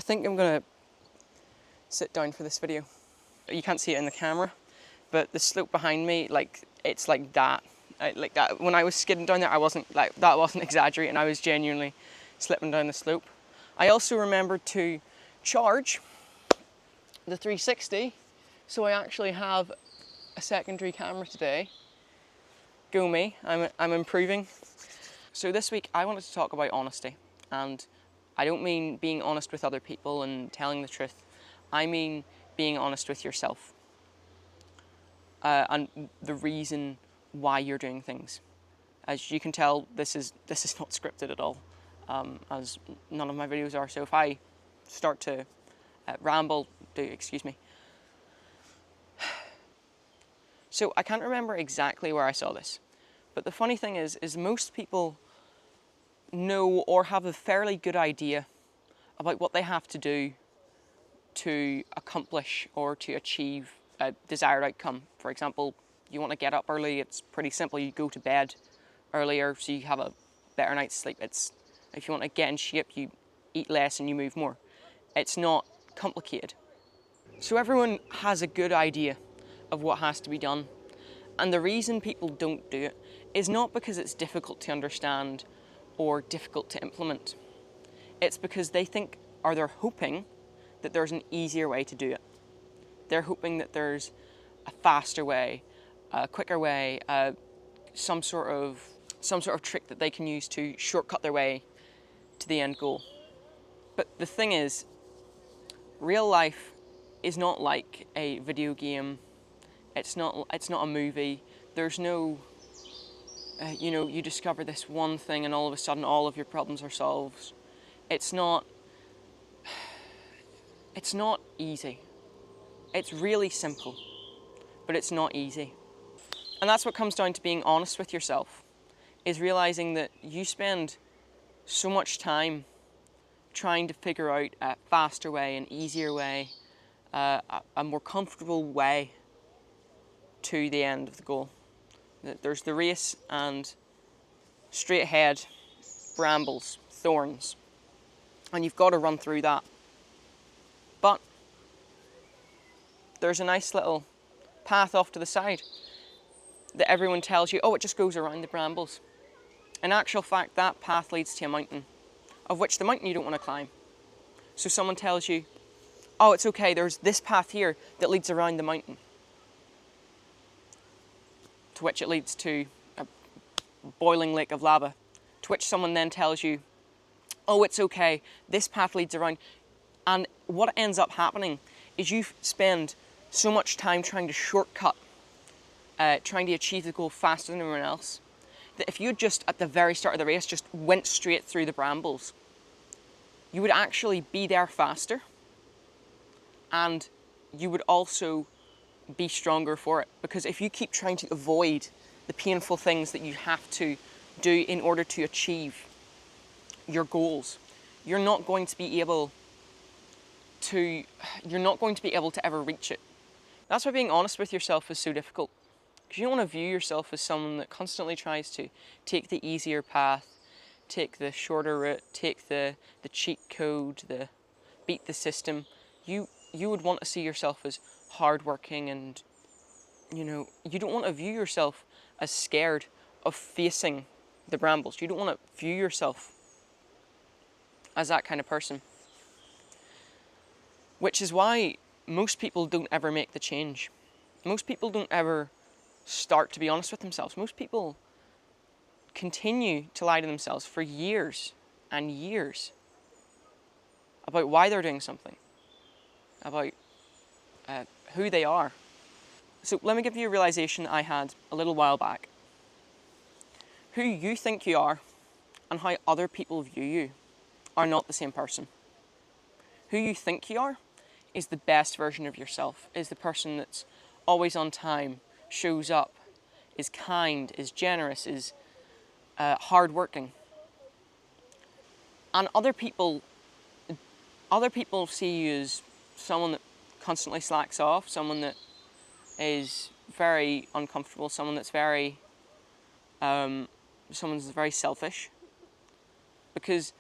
think I'm gonna sit down for this video. You can't see it in the camera, but the slope behind me, like, it's like that. Like that. When I was skidding down there, I wasn't like, that wasn't exaggerating. I was genuinely slipping down the slope. I also remembered to charge the 360, so I actually have a secondary camera today. Go me, I'm improving. So this week I wanted to talk about honesty, and I don't mean being honest with other people and telling the truth. I mean being honest with yourself, and the reason why you're doing things. As you can tell, this is not scripted at all, as none of my videos are. So if I start to ramble, do excuse me. So I can't remember exactly where I saw this, but the funny thing is most people know or have a fairly good idea about what they have to do to accomplish or to achieve a desired outcome. For example, you want to get up early, it's pretty simple. You go to bed earlier so you have a better night's sleep. If you want to get in shape, you eat less and you move more. It's not complicated. So everyone has a good idea of what has to be done. And the reason people don't do it is not because it's difficult to understand or difficult to implement. It's because they think, or they're hoping, that there's an easier way to do it. They're hoping that there's a faster way, a quicker way, some sort of trick that they can use to shortcut their way to the end goal. But the thing is, real life is not like a video game. It's not a movie. There's no, you discover this one thing and all of a sudden all of your problems are solved. It's not easy. It's really simple, but it's not easy. And that's what comes down to being honest with yourself, is realizing that you spend so much time trying to figure out a faster way, an easier way, a more comfortable way to the end of the goal. There's the race and straight ahead, brambles, thorns, and you've got to run through that. But there's a nice little path off to the side that everyone tells you, oh, it just goes around the brambles. In actual fact, that path leads to a mountain, of which the mountain you don't want to climb. So someone tells you, oh, it's okay, there's this path here that leads around the mountain, to which it leads to a boiling lake of lava, to which someone then tells you, oh, it's okay, this path leads around. And what ends up happening is you spend so much time trying to shortcut, trying to achieve the goal faster than everyone else, that if you just, at the very start of the race, just went straight through the brambles, you would actually be there faster, and you would also be stronger for it. Because if you keep trying to avoid the painful things that you have to do in order to achieve your goals, you're not going to be able to ever reach it. That's why being honest with yourself is so difficult, because you don't want to view yourself as someone that constantly tries to take the easier path, take the shorter route, take the cheat code, beat the system. You would want to see yourself as hardworking, and you don't want to view yourself as scared of facing the brambles. You don't want to view yourself as that kind of person. Which is why most people don't ever make the change. Most people don't ever start to be honest with themselves. Most people continue to lie to themselves for years and years about why they're doing something, about who they are. So let me give you a realization that I had a little while back. Who you think you are and how other people view you are not the same person. Who you think you are is the best version of yourself, is the person that's always on time, shows up, is kind, is generous, is hardworking. And other people see you as someone that constantly slacks off, someone that is very uncomfortable, someone that's very selfish, because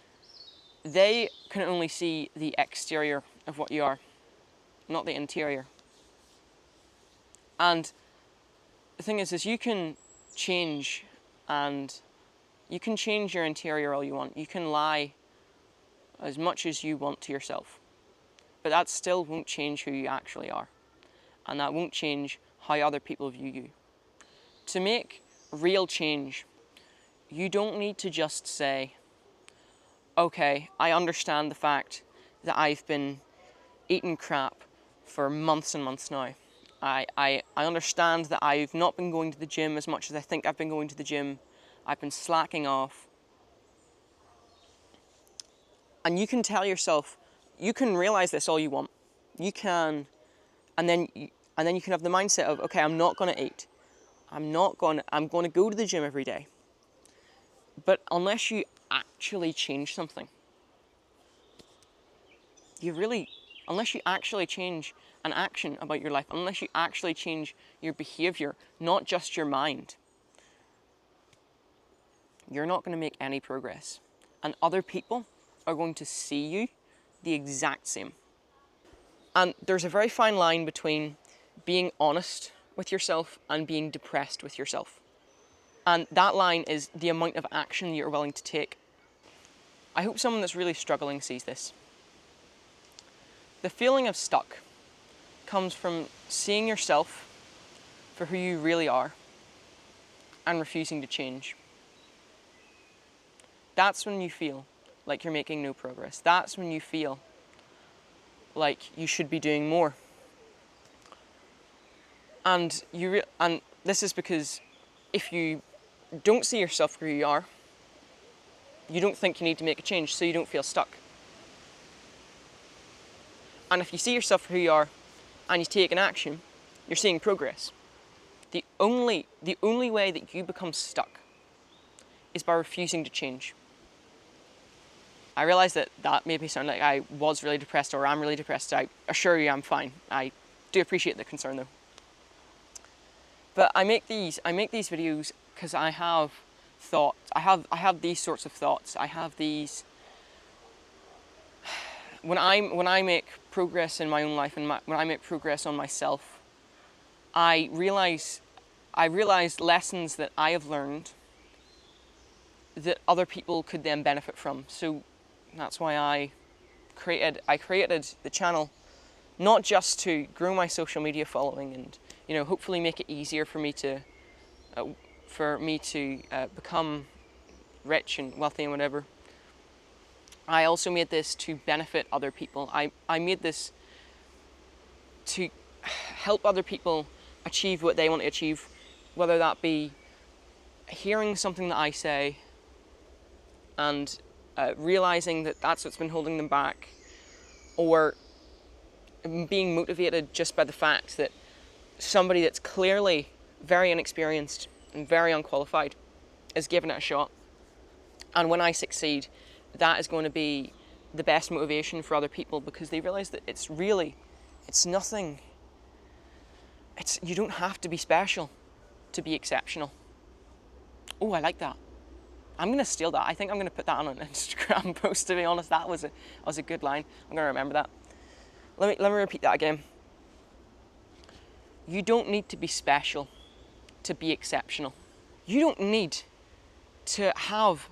they can only see the exterior of what you are, not the interior. And the thing is you can change, and you can change your interior all you want. You can lie as much as you want to yourself, but that still won't change who you actually are, and that won't change how other people view you. To make real change, you don't need to just say, okay, I understand the fact that I've been eating crap for months and months now. I understand that I've not been going to the gym as much as I think I've been going to the gym. I've been slacking off. And you can tell yourself, you can realize this all you want. You can, and then you can have the mindset of, okay, I'm not going to eat. I'm going to go to the gym every day. But unless you actually change something, unless you actually change an action about your life, unless you actually change your behavior, not just your mind, you're not going to make any progress. And other people are going to see you the exact same. And there's a very fine line between being honest with yourself and being depressed with yourself. And that line is the amount of action you're willing to take. I hope someone that's really struggling sees this. The feeling of stuck comes from seeing yourself for who you really are and refusing to change. That's when you feel like you're making no progress. That's when you feel like you should be doing more. And this is because if you don't see yourself for who you are, you don't think you need to make a change, so you don't feel stuck. And if you see yourself for who you are and you take an action, you're seeing progress. The only way that you become stuck is by refusing to change. I realise that made me sound like I was really depressed or I'm really depressed. I assure you I'm fine. I do appreciate the concern though. But I make these videos because I have thoughts. I have these sorts of thoughts. I have these. When I make progress in my own life and when I make progress on myself, I realize lessons that I have learned that other people could then benefit from. So that's why I created the channel, not just to grow my social media following and hopefully make it easier for me to become rich and wealthy and whatever. I also made this to benefit other people. I made this to help other people achieve what they want to achieve, whether that be hearing something that I say and realizing that that's what's been holding them back, or being motivated just by the fact that somebody that's clearly very inexperienced and very unqualified is giving it a shot. And when I succeed, that is going to be the best motivation for other people, because they realize that you don't have to be special to be exceptional. Oh, I like that. I'm going to steal that. I think I'm going to put that on an Instagram post, to be honest. That was a good line. I'm going to remember that. Let me repeat that again. You don't need to be special to be exceptional. You don't need to have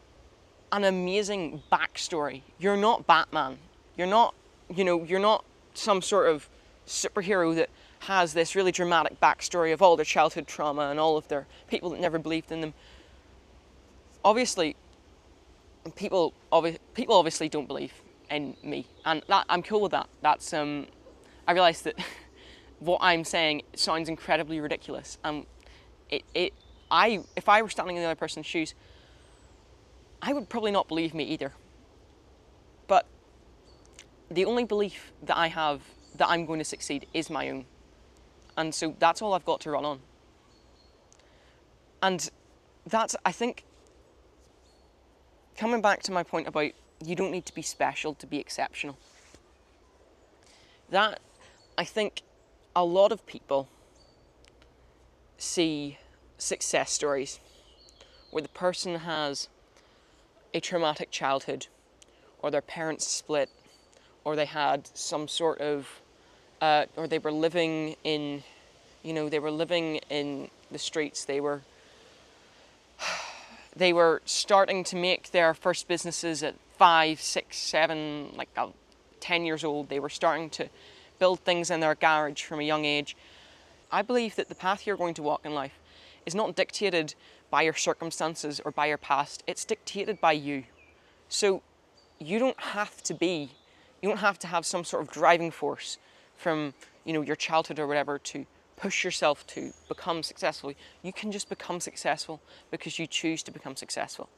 an amazing backstory. You're not Batman. You're not some sort of superhero that has this really dramatic backstory of all their childhood trauma and all of their people that never believed in them. Obviously, people obviously don't believe in me, and I'm cool with that. That's I realise that what I'm saying sounds incredibly ridiculous, and if I were standing in the other person's shoes, I would probably not believe me either. But the only belief that I have that I'm going to succeed is my own, and so that's all I've got to run on. And that's, I think, coming back to my point about you don't need to be special to be exceptional. That, I think, a lot of people see success stories where the person has a traumatic childhood, or their parents split, or they had some sort of, or they were living in, they were living in the streets. They were starting to make their first businesses at 5, 6, 7, 10 years old. They were starting to build things in their garage from a young age. I believe that the path you're going to walk in life is not dictated by your circumstances or by your past. It's dictated by you. So you don't have to have some sort of driving force from, your childhood or whatever to push yourself to become successful. You can just become successful because you choose to become successful.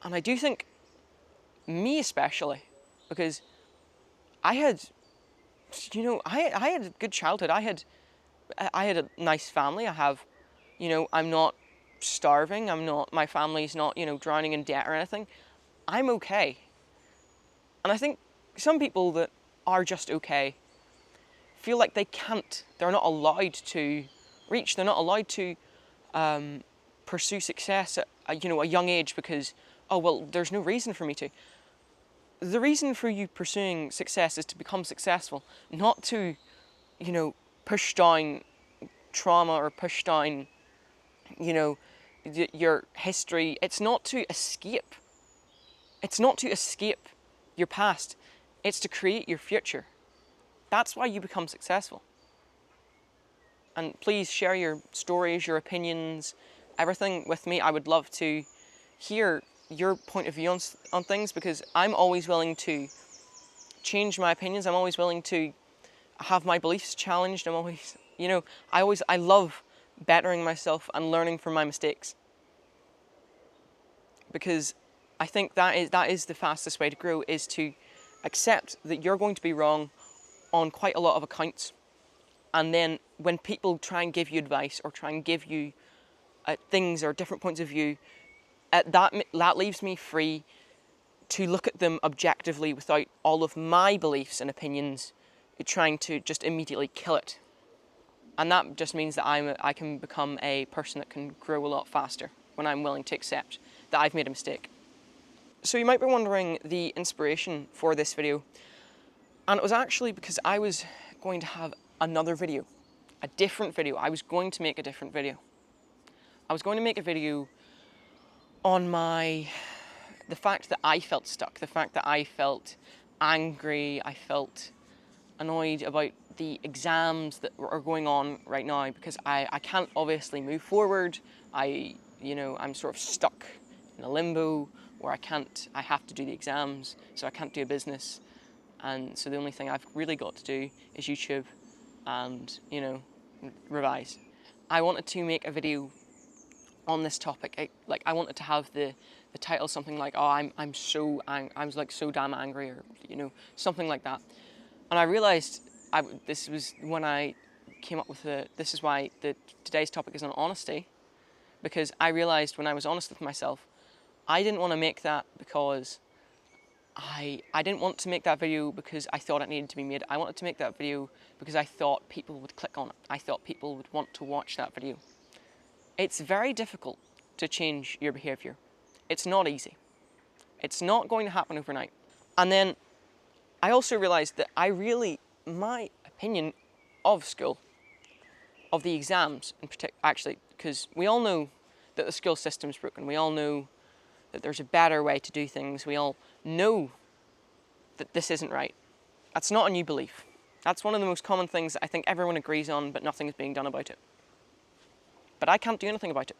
And I do think, me especially, because I had a good childhood. I had a nice family. I have, I'm not starving. My family's not, drowning in debt or anything. I'm okay. And I think some people that are just okay feel like they're not allowed to reach, they're not allowed to pursue success at a young age because, oh, well, there's no reason for me to. The reason for you pursuing success is to become successful, not to, push down trauma or push down, your history. It's not to escape. It's not to escape your past. It's to create your future. That's why you become successful. And please share your stories, your opinions, everything with me. I would love to hear your point of view on things, because I'm always willing to change my opinions. I'm always willing to have my beliefs challenged. I'm always, I love bettering myself and learning from my mistakes, because I think that is the fastest way to grow, is to accept that you're going to be wrong on quite a lot of accounts. And then when people try and give you advice or try and give you things or different points of view, that leaves me free to look at them objectively without all of my beliefs and opinions trying to just immediately kill it. And that just means that I can become a person that can grow a lot faster when I'm willing to accept that I've made a mistake. So you might be wondering the inspiration for this video. And it was actually because I was going to have another video, a different video. I was going to make a different video. I was going to make a video on the fact that I felt stuck, the fact that I felt angry, I felt annoyed about the exams that are going on right now, because I can't obviously move forward. I'm sort of stuck in a limbo where I have to do the exams, so I can't do a business. And so the only thing I've really got to do is YouTube and, revise. I wanted to make a video on this topic. I wanted to have the title something like, oh, I was like so damn angry, or, something like that. And I realized this was when I came up with this is why today's topic is on honesty, because I realized when I was honest with myself, I didn't want to make that because I didn't want to make that video because I thought it needed to be made. I wanted to make that video because I thought people would click on it. I thought people would want to watch that video. It's very difficult to change your behaviour. It's not easy. It's not going to happen overnight. And then I also realised that my opinion of school, of the exams in particular, actually, because we all know that the school system's broken. We all know that there's a better way to do things. We all know that this isn't right. That's not a new belief. That's one of the most common things that I think everyone agrees on, but nothing is being done about it. But I can't do anything about it.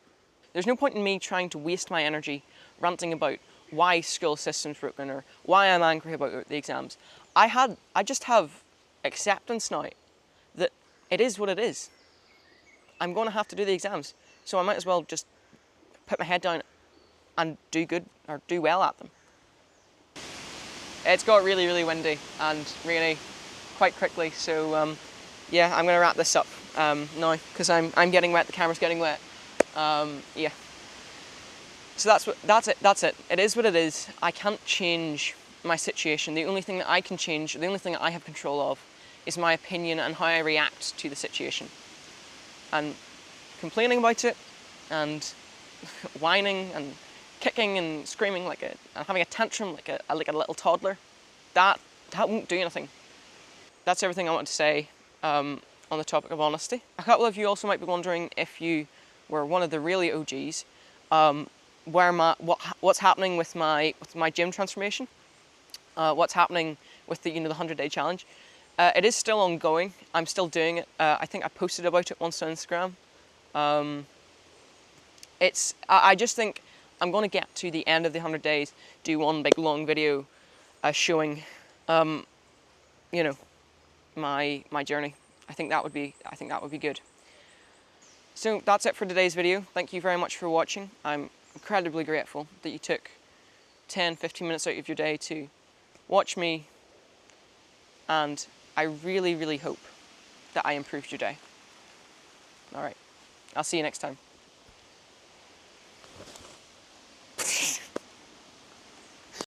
There's no point in me trying to waste my energy ranting about why school system's broken or why I'm angry about the exams. I just have acceptance now that it is what it is. I'm going to have to do the exams, so I might as well just put my head down and do good or do well at them. It's got really, really windy and rainy quite quickly, so yeah, I'm going to wrap this up now because I'm getting wet, the camera's getting wet. Yeah. So that's it. It is what it is. I can't change my situation. The only thing that I can change, the only thing that I have control of, is my opinion and how I react to the situation. And complaining about it and whining and kicking and screaming and having a tantrum like a little toddler, that won't do anything. That's everything I want to say on the topic of honesty. A couple of you also might be wondering, if you were one of the really OGs, what's happening with my gym transformation, what's happening with the 100-day challenge. It is still ongoing. I'm still doing it. I think I posted about it once on Instagram. I just think I'm going to get to the end of the 100 days, do one big long video showing, my journey. I think that would be good. So that's it for today's video. Thank you very much for watching. I'm incredibly grateful that you took 10-15 minutes out of your day to watch me, and I really, really hope that I improved your day. All right, I'll see you next time.